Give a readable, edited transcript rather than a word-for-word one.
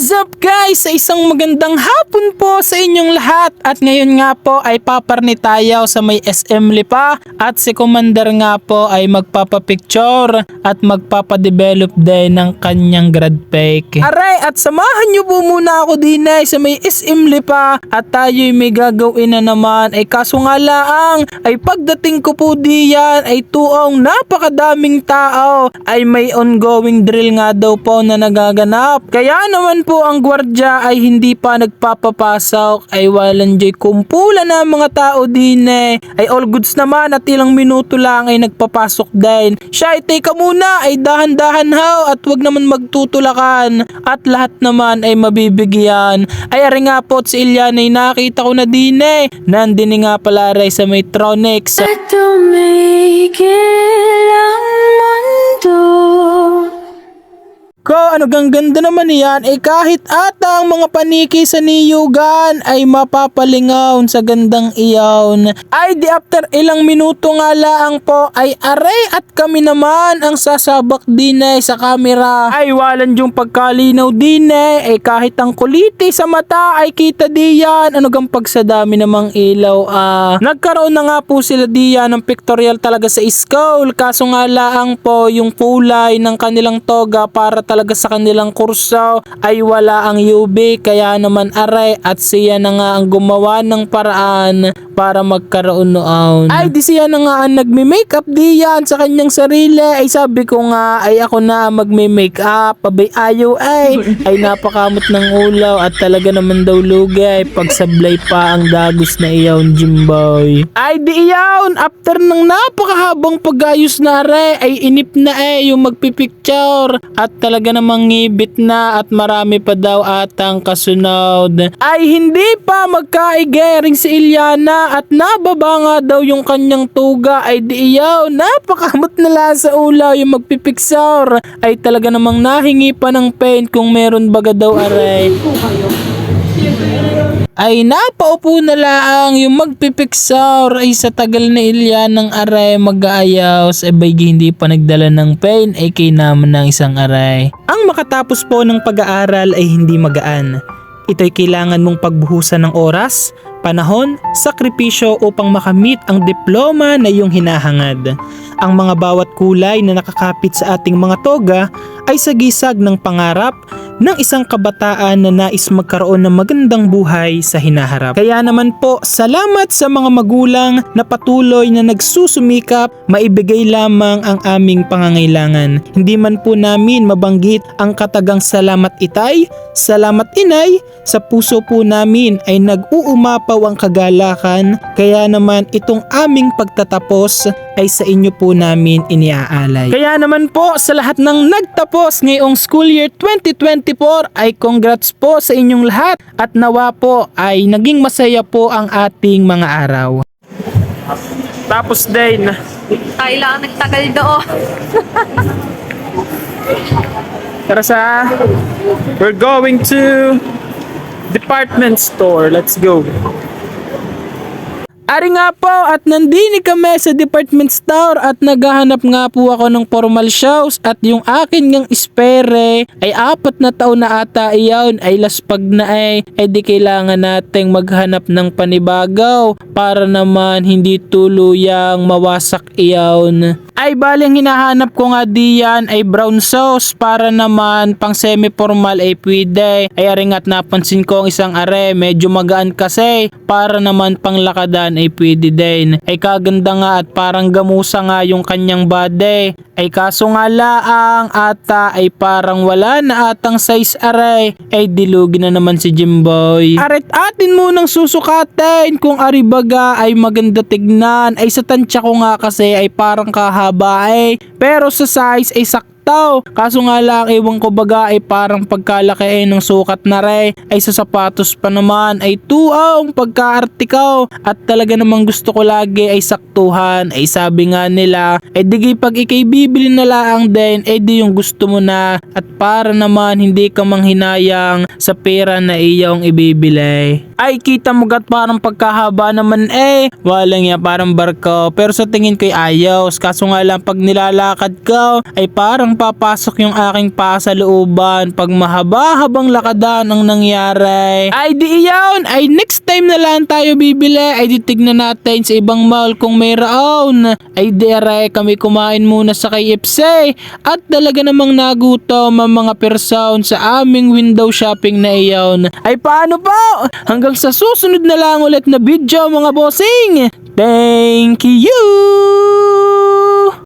What's up guys? Sa isang magandang hapon po sa inyong lahat. At ngayon nga po ay paparni tayo sa may SM Lipa. At si Commander nga po ay magpapapicture at magpapadevelop din ng kanyang grad fake. Aray, at samahan nyo po muna ako din sa may SM Lipa. At tayo'y may gagawin na naman. Ay kaso nga lang ay pagdating ko po diyan ay tuong napakadaming tao. Ay may ongoing drill nga daw po na nagaganap. Kaya naman po ang gwardya ay hindi pa nagpapapasok, ay walang joy kumpulan na mga tao din ay all goods naman at ilang minuto lang ay nagpapasok din. Siya ay teka muna, ay dahan-dahan ho at wag naman magtutulakan at lahat naman ay mabibigyan. Ay ari nga po si Ilian ay nakita ko na din nandini nga pala rin sa may Tronics. Ko, ano gang ganda naman yan, kahit ata ang mga paniki sa niyugan ay mapapalingaw sa gandang iyawn. Ay di after ilang minuto nga lang po ay aray at kami naman ang sasabak din sa camera. Ay walan yung pagkalinaw din kahit ang kuliti sa mata ay kita diyan. Ano gang pagsadami namang ilaw nagkaroon na nga po sila diyan ng pictorial talaga sa school. Kaso nga lang po yung kulay ng kanilang toga para talaga sa kanilang kurso ay wala ang UV, kaya naman aray at siya na nga ang gumawa ng paraan para magkaroon noon. Ay di siya na nga ang nagme-makeup diyan sa kanyang sarili. Ay sabi ko nga ay ako na magme-makeup, abay ayaw ay napakamot ng ulaw at talaga naman daw lugay pagsablay pa ang dagos na iyawn Jimboy. Ay di iyawn after ng napakahabang pag-ayos na aray ay inip na yung magpipicture at talaga namang ngibit na at marami pa daw atang kasunod. Ay hindi pa magkaigering si Iliana at nababa nga daw yung kanyang tuga. Ay di iyaw, napakamot na la sa ulaw yung magpipiksor. Ay talaga namang nahingi pa ng paint kung meron baga daw aray. Ay napaupo na lang yung magpipiksor ay sa tagal na Ilian ng aray mag-aayos bay hindi pa nagdala ng pain ay naman ng isang aray. Ang makatapos po ng pag-aaral ay hindi magaan. Ito'y kailangan mong pagbuhusan ng oras, panahon, sakripisyo upang makamit ang diploma na iyong hinahangad. Ang mga bawat kulay na nakakapit sa ating mga toga ay sagisag ng pangarap ng isang kabataan na nais magkaroon ng magandang buhay sa hinaharap. Kaya naman po, salamat sa mga magulang na patuloy na nagsusumikap maibigay lamang ang aming pangangailangan. Hindi man po namin mabanggit ang katagang salamat itay, salamat inay, sa puso po namin ay nag-uumapaw ang kagalakan. Kaya naman itong aming pagtatapos ay sa inyo po namin iniaalay. Kaya naman po sa lahat ng nagtapos ngayong school year 2024 ay congrats po sa inyong lahat at nawa po ay naging masaya po ang ating mga araw. Tapos din. Ay lang nagtagal doon. Tara sa we're going to department store. Let's go. Ari nga po at nandini kami sa department store at naghahanap nga po ako ng formal shoes at yung akin ngang spere ay 4 na taon na ata iyon ay laspag na di kailangan nating maghanap ng panibagaw para naman hindi tuluyang mawasak iyon. Ay baling hinahanap ko nga diyan ay brown sauce para naman pang semi-formal ay pwede. Ay aring at napansin ko ang isang are medyo magaan kasi para naman pang lakadan ay pwede din. Ay kaganda nga at parang gamusa nga yung kanyang body. Ay kaso nga laang ata ay parang wala na atang size are ay dilugi na naman si Jimboy. Arit atin munang susukatin kung aribaga ay maganda tignan. Ay sa tansya ko nga kasi ay parang kahaba pero sa size ay sakto. Kaso nga lang ewan ko baga ay parang pagkalaki ng sukat na ay sa sapatos pa naman ay tuong pagkaartikaw at talaga namang gusto ko lagi ay saktuhan. Ay sabi nga nila ay di pag ikay bibili na lang din di yung gusto mo na at para naman hindi ka manghinayang sa pera na iyong ibibili. Ay kita mo gat parang pagkahaba naman walang parang barko pero sa tingin ko ay ayos. Kaso nga lang pag nilalakad ko ay parang papasok yung aking pasalooban pag mahaba-habang lakadan ang nangyari. Ay di iyon, ay next time na lang tayo bibili, ay di tignan natin sa ibang mall kung mayroon. Ay di aray kami kumain muna sa KFC at talaga namang nagutom ang mga person sa aming window shopping na iyon. Ay paano po? Hanggang sa susunod na lang ulit na video mga bossing. Thank you!